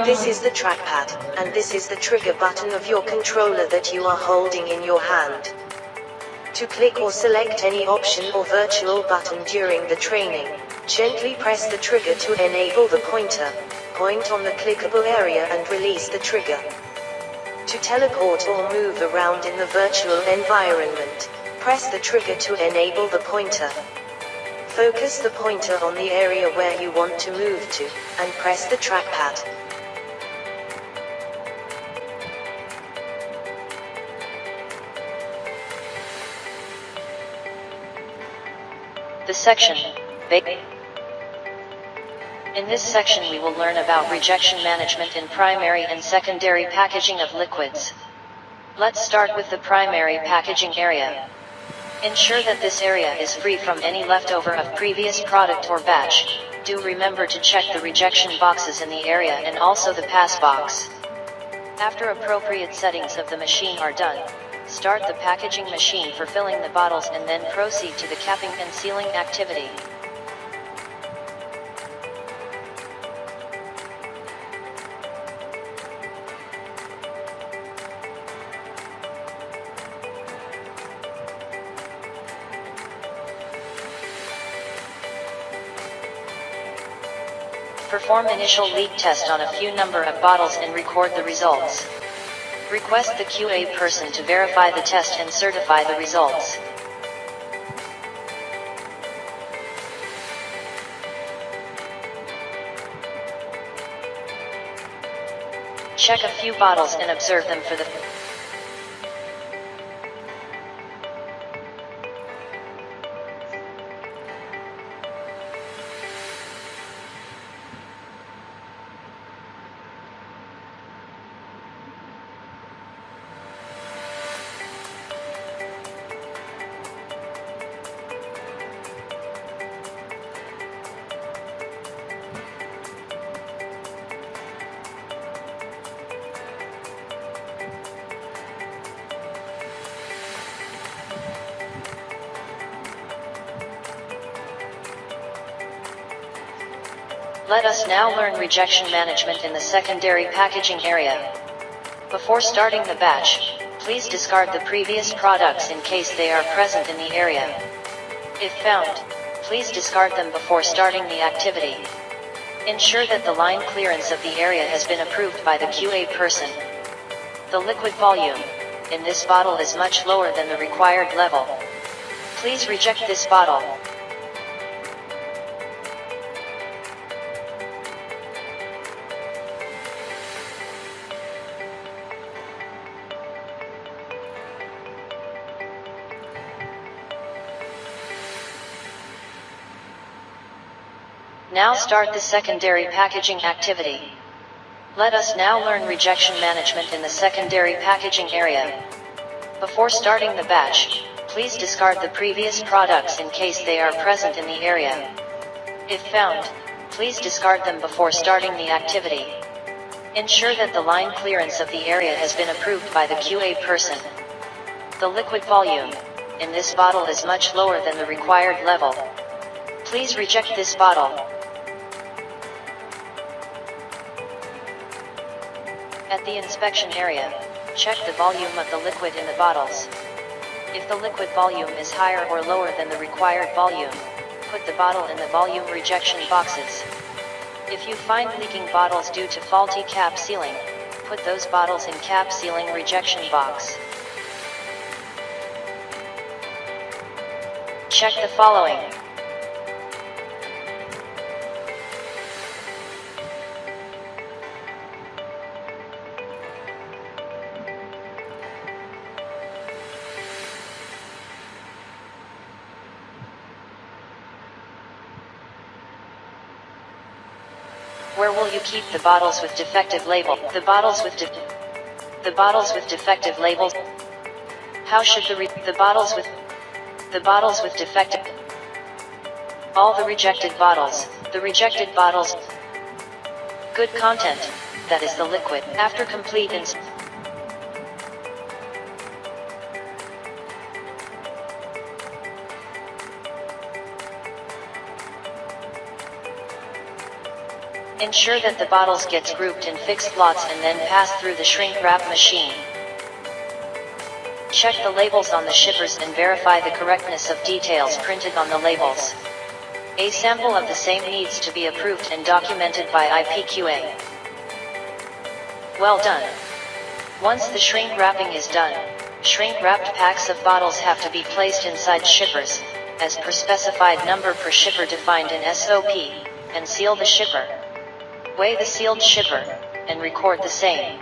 This is the trackpad, and this is the trigger button of your controller that you are holding in your hand. To click or select any option or virtual button during the training, gently press the trigger to enable the pointer. Point on the clickable area and release the trigger. To teleport or move around in the virtual environment, press the trigger to enable the pointer. Focus the pointer on the area where you want to move to, and press the trackpad. The section, In this section we will learn about rejection management in primary and secondary packaging of liquids. Let's start with the primary packaging area. Ensure that this area is free from any leftover of previous product or batch. Do remember to check the rejection boxes in the area and also the pass box. After appropriate settings of the machine are done, start the packaging machine for filling the bottles and then proceed to the capping and sealing activity. Perform initial leak test on a few number of bottles and record the results. Request the QA person to verify the test and certify the results. Check a few bottles and observe them for the Let us now learn rejection management in the secondary packaging area. Before starting the batch, please discard the previous products in case they are present in the area. If found, please discard them before starting the activity. Ensure that the line clearance of the area has been approved by the QA person. The liquid volume in this bottle is much lower than the required level. Please reject this bottle. Now start the secondary packaging activity. Let us now learn rejection management in the secondary packaging area. Before starting the batch, please discard the previous products in case they are present in the area. If found, please discard them before starting the activity. Ensure that the line clearance of the area has been approved by the QA person. The liquid volume in this bottle is much lower than the required level. Please reject this bottle. At the inspection area, check the volume of the liquid in the bottles. If the liquid volume is higher or lower than the required volume, put the bottle in the volume rejection boxes. If you find leaking bottles due to faulty cap sealing, put those bottles in cap sealing rejection box. Check the following. Where will you keep the bottles with defective label? The bottles with defective labels. How should the bottles with defective? All the rejected bottles. The rejected bottles. Good content. That is the liquid. After complete Ensure that the bottles gets grouped in fixed lots and then passed through the shrink wrap machine. Check the labels on the shippers and verify the correctness of details printed on the labels. A sample of the same needs to be approved and documented by IPQA. Well done. Once the shrink wrapping is done, shrink-wrapped packs of bottles have to be placed inside shippers, as per specified number per shipper defined in SOP, and seal the shipper. Weigh the sealed shipper, and record the same.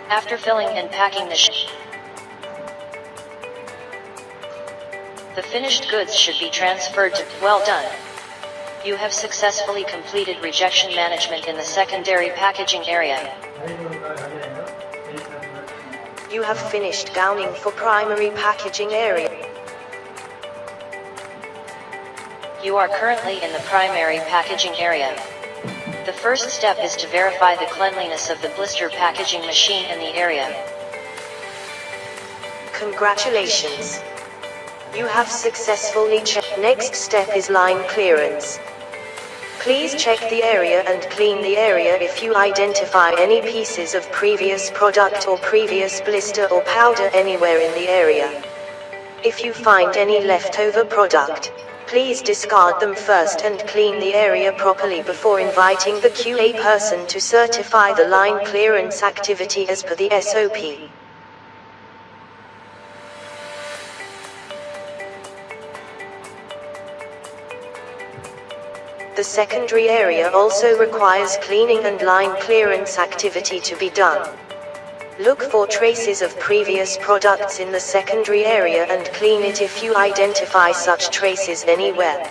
After filling and packing the finished goods should be transferred to. Well done. You have successfully completed rejection management in the secondary packaging area. You have finished gowning for primary packaging area. You are currently in the primary packaging area. The first step is to verify the cleanliness of the blister packaging machine in the area. Congratulations! You have successfully checked. Next step is line clearance. Please check the area and clean the area if you identify any pieces of previous product or previous blister or powder anywhere in the area. If you find any leftover product, please discard them first and clean the area properly before inviting the QA person to certify the line clearance activity as per the SOP. The secondary area also requires cleaning and line clearance activity to be done. Look for traces of previous products in the secondary area and clean it if you identify such traces anywhere.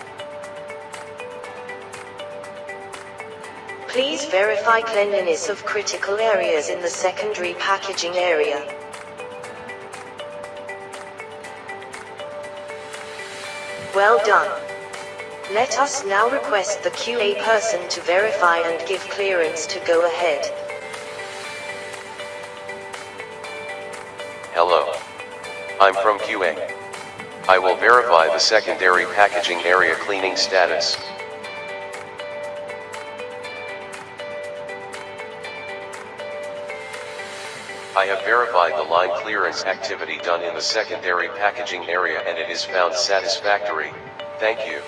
Please verify cleanliness of critical areas in the secondary packaging area. Well done. Let us now request the QA person to verify and give clearance to go ahead. Hello. I'm from QA. I will verify the secondary packaging area cleaning status. I have verified the line clearance activity done in the secondary packaging area and it is found satisfactory. Thank you.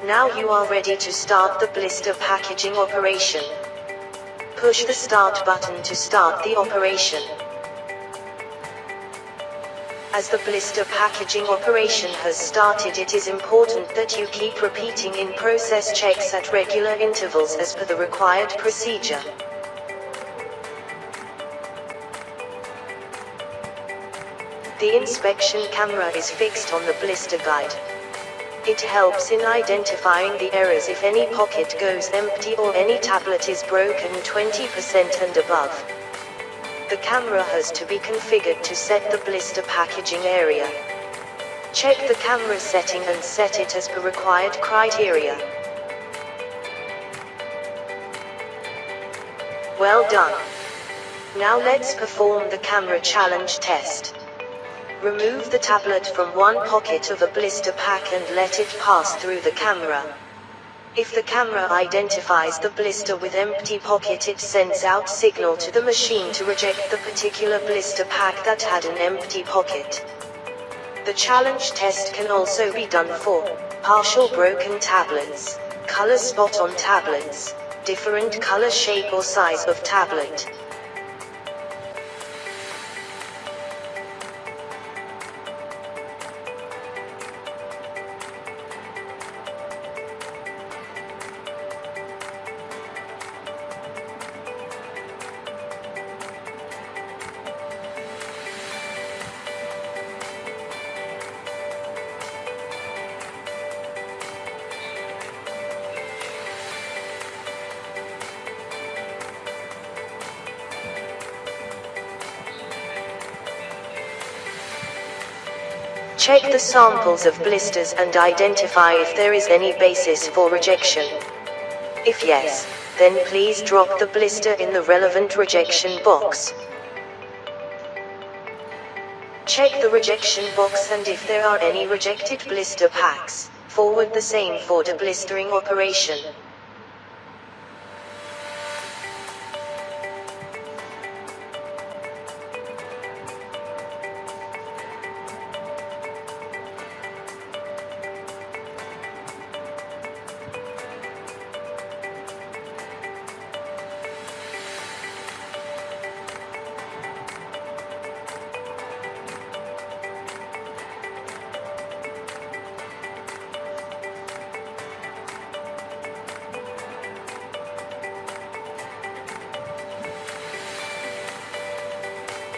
Now you are ready to start the blister packaging operation. Push the start button to start the operation. As the blister packaging operation has started, it is important that you keep repeating in-process checks at regular intervals as per the required procedure. The inspection camera is fixed on the blister guide. It helps in identifying the errors if any pocket goes empty or any tablet is broken 20% and above. The camera has to be configured to set the blister packaging area. Check the camera setting and set it as per required criteria. Well done. Now let's perform the camera challenge test. Remove the tablet from one pocket of a blister pack and let it pass through the camera. If the camera identifies the blister with empty pocket, it sends out signal to the machine to reject the particular blister pack that had an empty pocket. The challenge test can also be done for partial broken tablets, color spot on tablets, different color, shape or size of tablet. Check the samples of blisters and identify if there is any basis for rejection. If yes, then please drop the blister in the relevant rejection box. Check the rejection box, and if there are any rejected blister packs, forward the same for deblistering operation.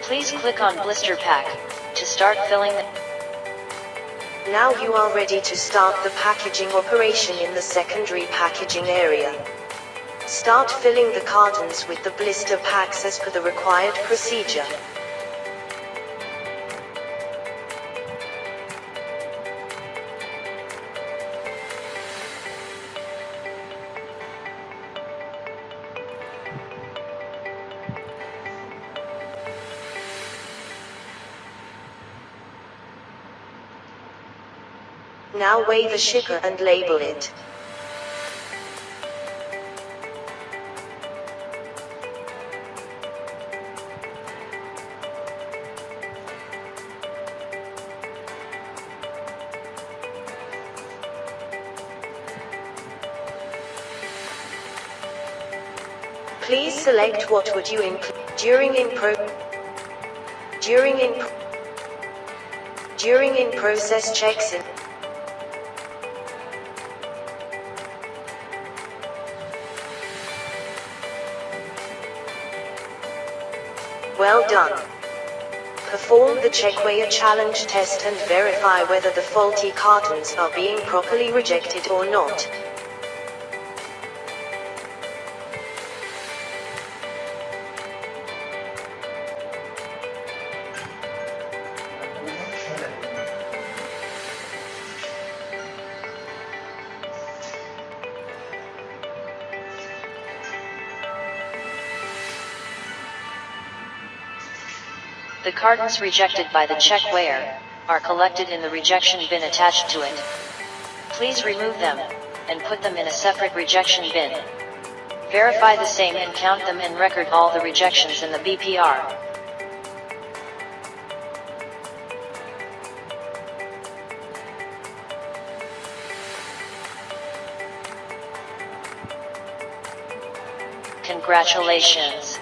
Please click on Blister Pack to start filling the... Now you are ready to start the packaging operation in the secondary packaging area. Start filling the cartons with the blister packs as per the required procedure. Now weigh the sugar and label it. Please select what would you include during in process checks in. Well done. Perform the check weigher challenge test and verify whether the faulty cartons are being properly rejected or not. The cartons rejected by the check weigher are collected in the rejection bin attached to it. Please remove them and put them in a separate rejection bin. Verify the same and count them and record all the rejections in the BPR. Congratulations!